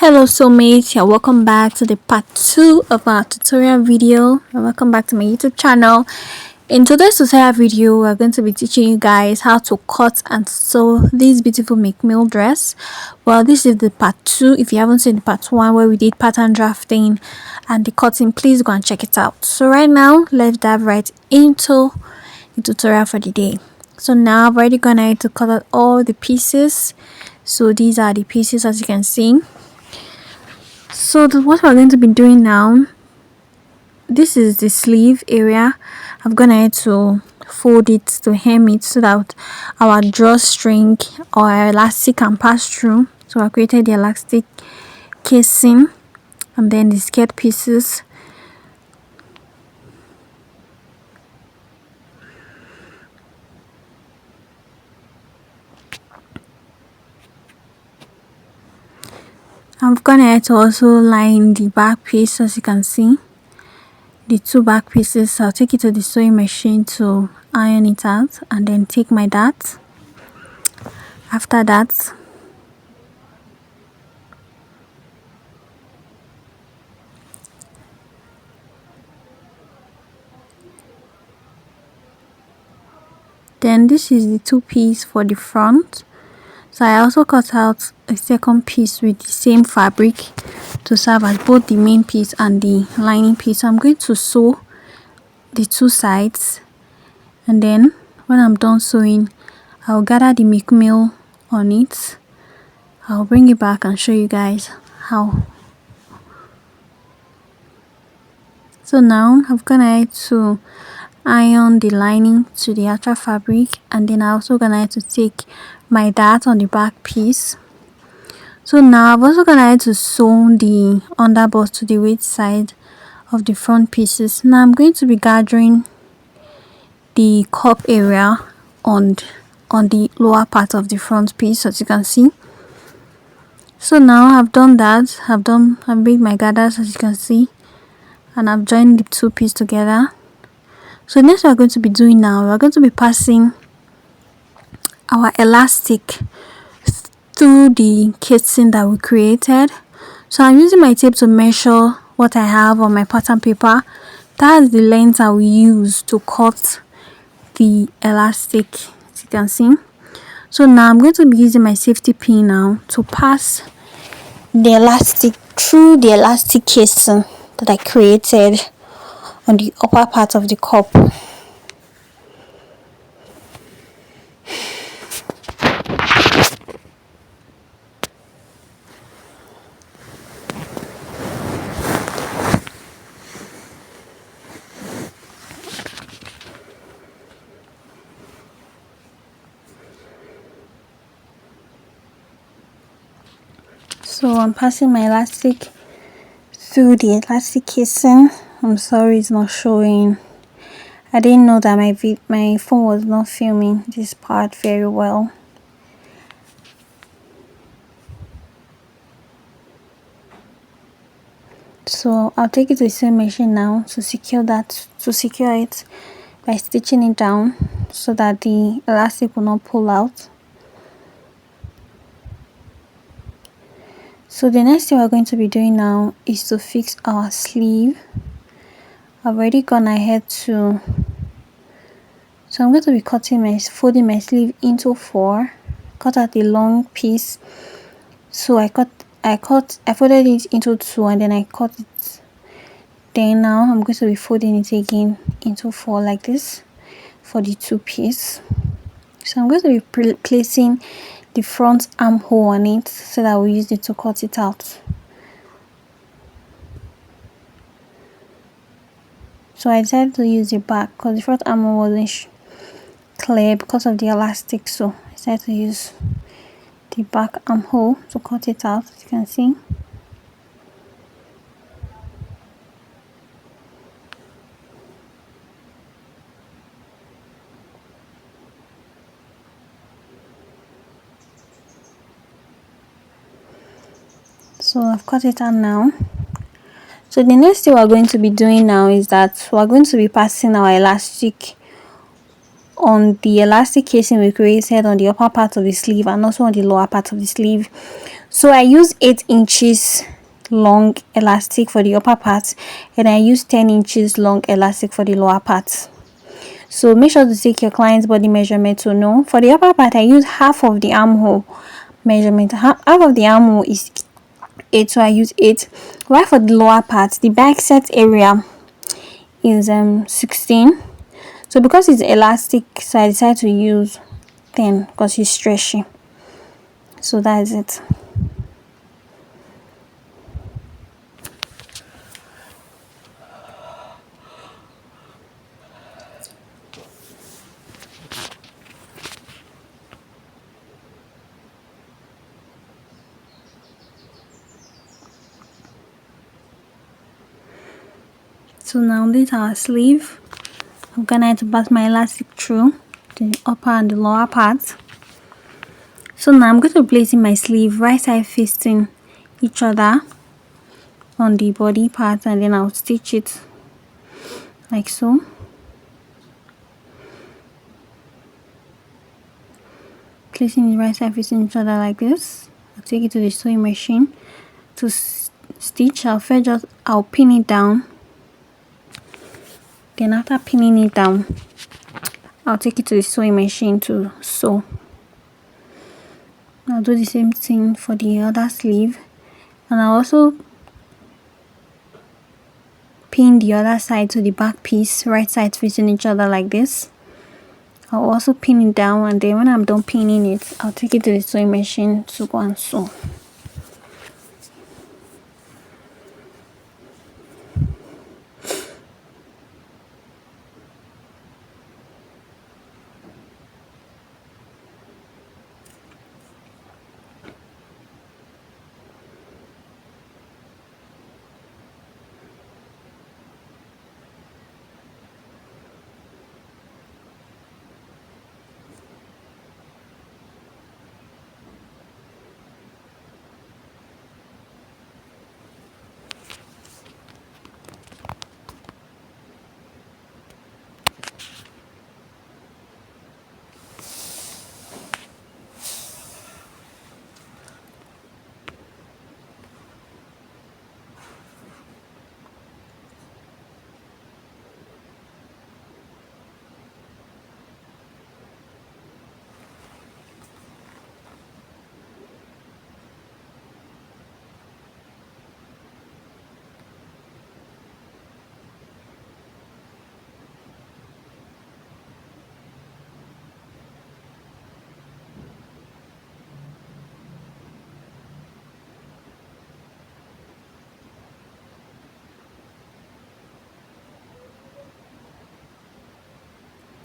Hello soulmates, yeah, welcome back to the part 2 of our tutorial video, and welcome back to my YouTube channel. In today's tutorial video, we're going to be teaching you guys how to cut and sew this beautiful Milkmaid dress. Well, this is the part 2. If you haven't seen the part 1 where we did pattern drafting and the cutting, please go and check it out. So right now, let's dive right into the tutorial for the day. So now I've already gone ahead to cut out all the pieces. So these are the pieces, as you can see. So what we're going to be doing now, this is the sleeve area. I've gone ahead to fold it to hem it so that our drawstring or elastic can pass through. So I created the elastic casing and then the skirt pieces. I've gone ahead to also line the back piece, as you can see. The two back pieces, I'll take it to the sewing machine to iron it out and then take my dart. After that, then this is the two piece for the front. So I also cut out a second piece with the same fabric to serve as both the main piece and the lining piece. So I'm going to sew the two sides, and then when I'm done sewing, I'll gather the Milkmaid on it. I'll bring it back and show you guys how. So now I've gone ahead to iron the lining to the actual fabric, and then I'm also gonna have to take my dart on the back piece. So now I've also gonna have to sew the underbust to the waist side of the front pieces. Now I'm going to be gathering the cup area on the lower part of the front piece, as you can see. So now I've done that. I've made my gathers, as you can see, and I've joined the two pieces together. So next we're going to be doing now, we're going to be passing our elastic through the casing that we created. So I'm using my tape to measure what I have on my pattern paper. That's the length I will use to cut the elastic, as you can see. So now I'm going to be using my safety pin now to pass the elastic through the elastic casing that I created on the upper part of the cup. So I'm passing my elastic through the elastic casing. I'm sorry it's not showing. I didn't know that my phone was not filming this part very well. So I'll take it to the sewing machine now to secure it by stitching it down so that the elastic will not pull out. So the next thing we're going to be doing now is to fix our sleeve. I've already gone ahead to, so I'm going to be folding my sleeve into 4. Cut out the long piece. So I folded it into 2 and then I cut it. Then now I'm going to be folding it again into 4 like this for the 2 piece. So I'm going to be placing the front armhole on it so that we use it to cut it out. So I decided to use the back because the front armhole wasn't clear because of the elastic, so I decided to use the back armhole to cut it out, as you can see. So I've cut it out now. So the next thing we're going to be doing now is that we're going to be passing our elastic on the elastic casing we created on the upper part of the sleeve and also on the lower part of the sleeve. So I use 8 inches long elastic for the upper part, and I use 10 inches long elastic for the lower part. So make sure to take your client's body measurement to know. For the upper part, I use half of the armhole measurement. Half of the armhole is 8, so I use 8. While for the lower part, the back set area is 16. So because it's elastic, so I decided to use 10 because it's stretchy. So that is it. So now this is our sleeve. I'm gonna to pass my elastic through the upper and the lower part. So now I'm going to place in my sleeve right side facing each other on the body part, and then I'll stitch it like so. Placing it right side facing each other like this. I'll take it to the sewing machine to stitch. I'll pin it down. Then after pinning it down, I'll take it to the sewing machine to sew. I'll do the same thing for the other sleeve, and I'll also pin the other side to the back piece, right side facing each other like this. I'll also pin it down, and then when I'm done pinning it, I'll take it to the sewing machine to go and sew.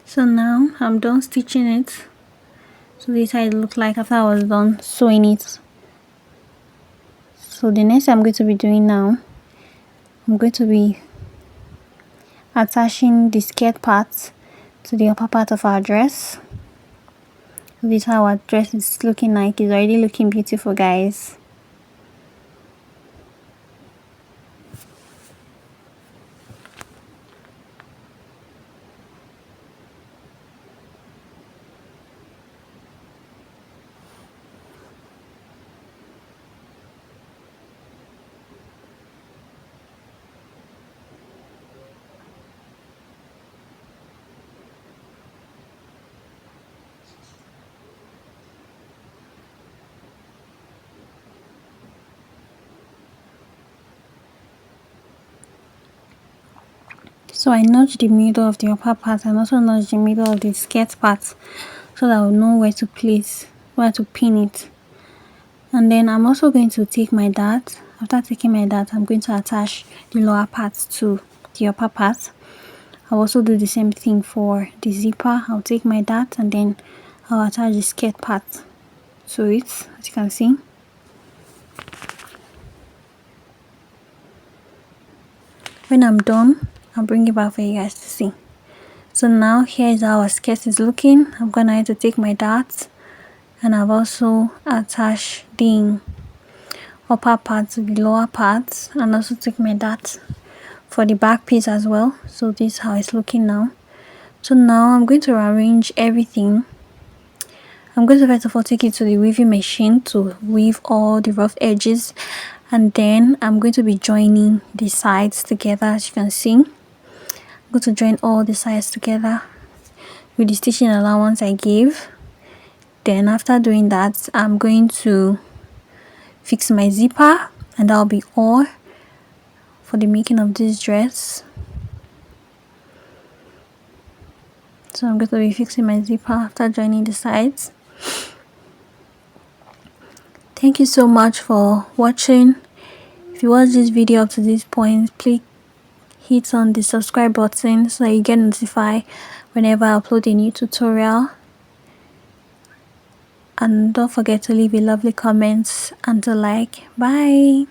So now I'm done stitching it. So this is how it looked like after I was done sewing it. So the next thing I'm going to be doing now, I'm going to be attaching the skirt part to the upper part of our dress. So this is how our dress is looking like. It's already looking beautiful, guys. So I notch the middle of the upper part and also notch the middle of the skirt part so that I'll know where to pin it. And then I'm also going to take my dart. After taking my dart, I'm going to attach the lower part to the upper part. I'll also do the same thing for the zipper. I'll take my dart and then I'll attach the skirt part to it, as you can see. When I'm done, I'll bring it back for you guys to see. So now here is how our skirt is looking. I'm gonna have to take my darts, and I've also attached the upper part to the lower part, and also take my dart for the back piece as well. So this is how it's looking now. So now I'm going to arrange everything. I'm I'm going to first of all take it to the weaving machine to weave all the rough edges, and then I'm going to be joining the sides together. As you can see, I'm going to join all the sides together with the stitching allowance I gave. Then after doing that, I'm going to fix my zipper, and that'll be all for the making of this dress. So I'm going to be fixing my zipper after joining the sides. Thank you so much for watching. If you watch this video up to this point, please hit on the subscribe button so that you get notified whenever I upload a new tutorial. And don't forget to leave a lovely comment and to like. Bye.